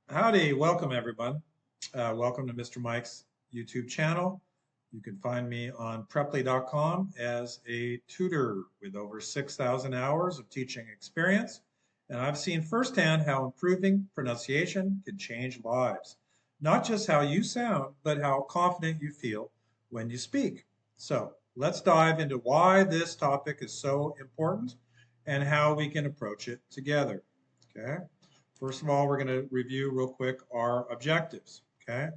Howdy, welcome everyone. Welcome to Mr. Mike's YouTube channel. You can find me on preply.com as a tutor with over 6,000 hours of teaching experience. And I've seen firsthand how improving pronunciation can change lives. Not just how you sound, but how confident you feel when you speak. So let's dive into why this topic is so important and how we can approach it together. Okay. First of all, we're going to review real quick our objectives, okay?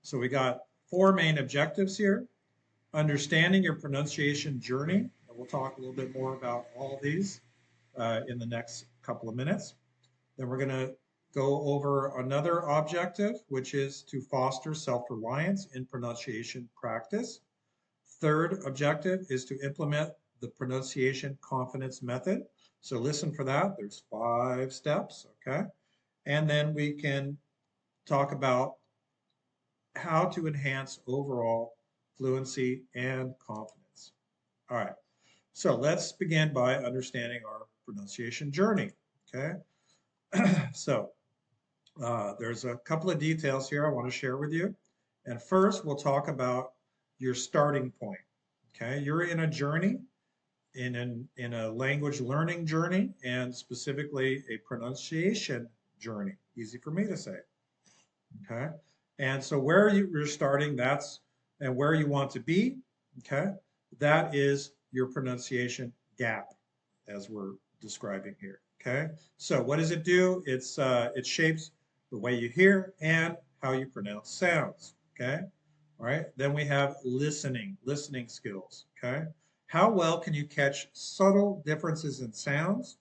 So we got four main objectives here. Understanding your pronunciation journey, and we'll talk a little bit more about all of these in the next couple of minutes. Then we're going to go over another objective, which is to foster self-reliance in pronunciation practice. Third objective is to implement the pronunciation confidence method. So listen for that. There's 5 steps, okay? And then we can talk about how to enhance overall fluency and confidence. All right, so let's begin by understanding our pronunciation journey, okay? So there's a couple of details here I want to share with you. And first, we'll talk about your starting point, okay? You're in a journey, in a language learning journey, and specifically a pronunciation journey. Easy for me to say. Okay. And so where you're starting, and where you want to be, okay, that is your pronunciation gap, as we're describing here. Okay. So what does it do? It shapes the way you hear and how you pronounce sounds. Okay. All right. Then we have listening skills. Okay. How well can you catch subtle differences in sounds?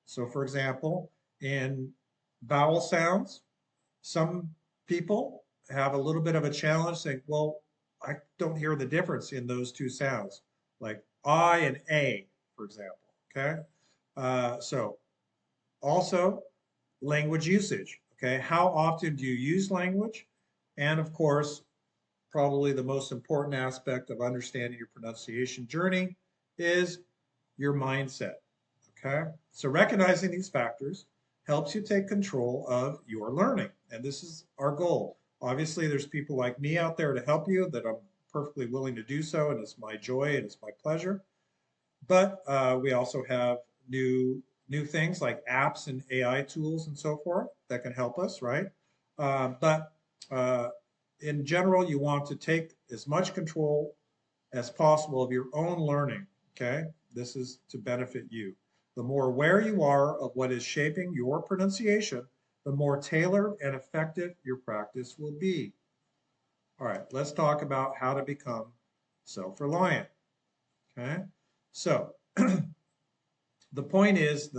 So for example, in vowel sounds, some people have a little bit of a challenge saying, well, I don't hear the difference in those two sounds, like I and A, for example. Okay. So also language usage. Okay. How often do you use language? And of course, probably the most important aspect of understanding your pronunciation journey is your mindset. Okay. So recognizing these factors helps you take control of your learning. And this is our goal. Obviously, there's people like me out there to help you that I'm perfectly willing to do so, and it's my joy and it's my pleasure. But we also have new things like apps and AI tools and so forth that can help us, right? But in general, you want to take as much control as possible of your own learning, okay? This is to benefit you. The more aware you are of what is shaping your pronunciation, the more tailored and effective your practice will be. All right, let's talk about how to become self-reliant, okay? So the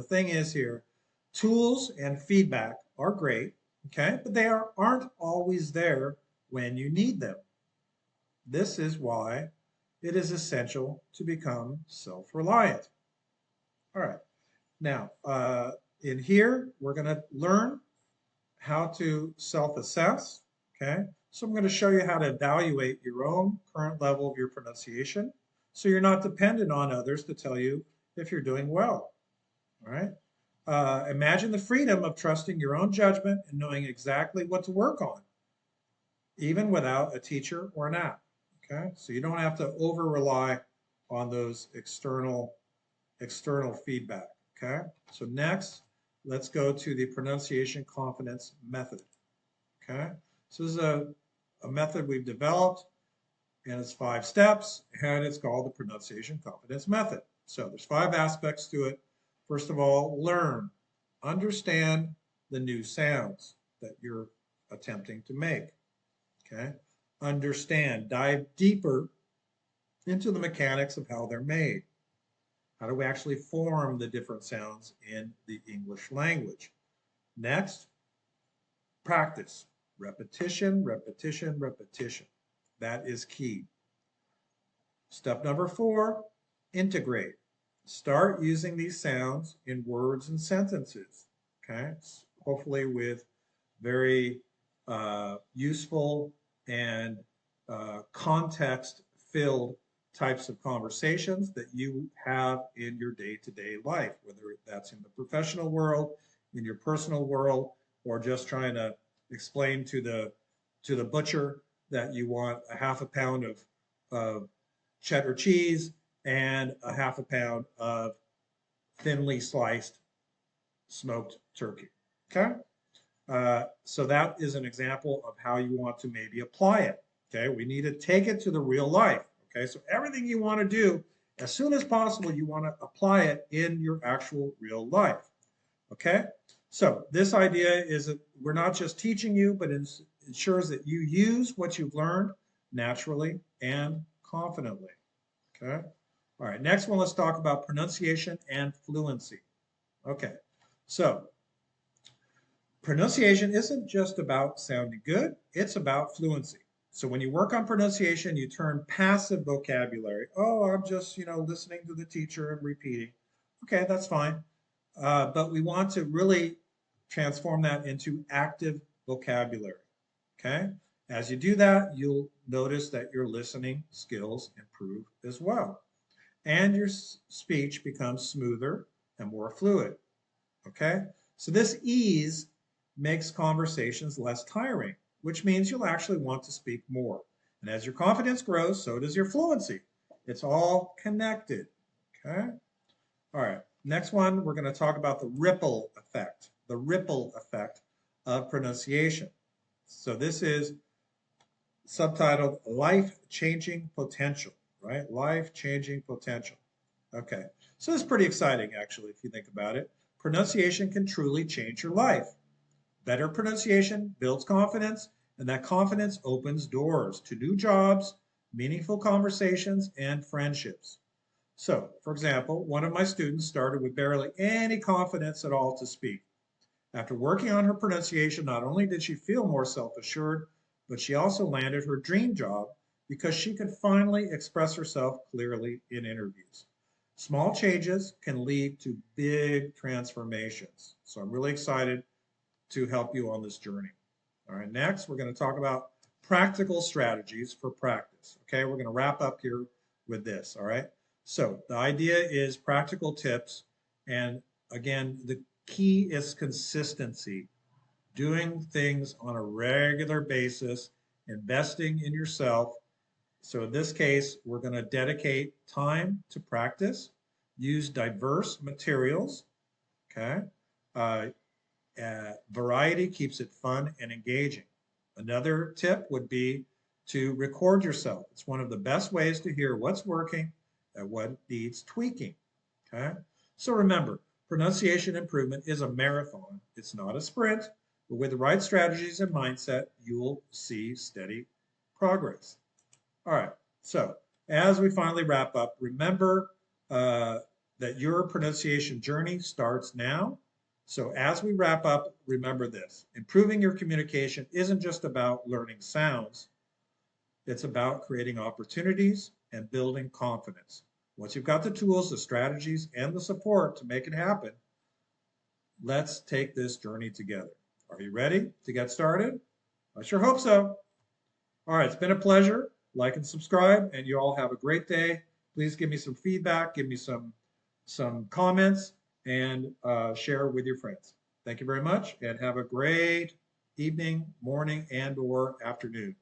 thing is here, tools and feedback are great, okay? But they aren't always there when you need them. This is why it is essential to become self-reliant. All right. Now, in here, we're going to learn how to self-assess. Okay. So I'm going to show you how to evaluate your own current level of your pronunciation so you're not dependent on others to tell you if you're doing well. All right. Imagine the freedom of trusting your own judgment and knowing exactly what to work on, even without a teacher or an app. Okay. So you don't have to over rely on those external feedback. Okay, so next, let's go to the pronunciation confidence method. Okay, so this is a method we've developed, and it's 5 steps, and it's called the pronunciation confidence method. So there's 5 aspects to it. First of all, learn, understand the new sounds that you're attempting to make. Okay, understand, dive deeper into the mechanics of how they're made. How do we actually form the different sounds in the English language? Next, practice. Repetition, repetition, repetition. That is key. Step number 4, integrate. Start using these sounds in words and sentences. Okay, hopefully with very useful and context-filled types of conversations that you have in your day-to-day life, whether that's in the professional world, in your personal world, or just trying to explain to the butcher that you want a half a pound of cheddar cheese and a half a pound of thinly sliced smoked turkey. Okay. So that is an example of how you want to maybe apply it. Okay. We need to take it to the real life. Okay. So everything you want to do, as soon as possible, you want to apply it in your actual real life. Okay. So this idea is that we're not just teaching you, but it ensures that you use what you've learned naturally and confidently. Okay. All right. Next one, let's talk about pronunciation and fluency. Okay. So pronunciation isn't just about sounding good, it's about fluency. So when you work on pronunciation, you turn passive vocabulary. Oh, I'm just, listening to the teacher and repeating. Okay, that's fine. But we want to really transform that into active vocabulary. Okay? As you do that, you'll notice that your listening skills improve as well. And your speech becomes smoother and more fluid. Okay? So this ease makes conversations less tiring, which means you'll actually want to speak more. And as your confidence grows, so does your fluency. It's all connected. Okay? All right. Next one, we're going to talk about the ripple effect of pronunciation. So this is subtitled Life-Changing Potential, right? Life-changing potential. Okay. So this is pretty exciting, actually, if you think about it. Pronunciation can truly change your life. Better pronunciation builds confidence, and that confidence opens doors to new jobs, meaningful conversations, and friendships. So, for example, one of my students started with barely any confidence at all to speak. After working on her pronunciation, not only did she feel more self-assured, but she also landed her dream job because she could finally express herself clearly in interviews. Small changes can lead to big transformations. So I'm really excited to help you on this journey. All right, next we're going to talk about practical strategies for practice. Okay, we're going to wrap up here with this. All right, so the idea is practical tips, and again, the key is consistency, doing things on a regular basis, investing in yourself. So in this case, we're going to dedicate time to practice, use diverse materials. Okay. Variety keeps it fun and engaging. Another tip would be to record yourself. It's one of the best ways to hear what's working and what needs tweaking. Okay. So remember, pronunciation improvement is a marathon. It's not a sprint, but with the right strategies and mindset, you'll see steady progress. All right. So as we finally wrap up, remember that your pronunciation journey starts now. So as we wrap up, remember this. Improving your communication isn't just about learning sounds. It's about creating opportunities and building confidence. Once you've got the tools, the strategies, and the support to make it happen, let's take this journey together. Are you ready to get started? I sure hope so. All right, it's been a pleasure. Like and subscribe, and you all have a great day. Please give me some feedback, give me some comments, and share with your friends. Thank you very much, and have a great evening, morning, and or afternoon.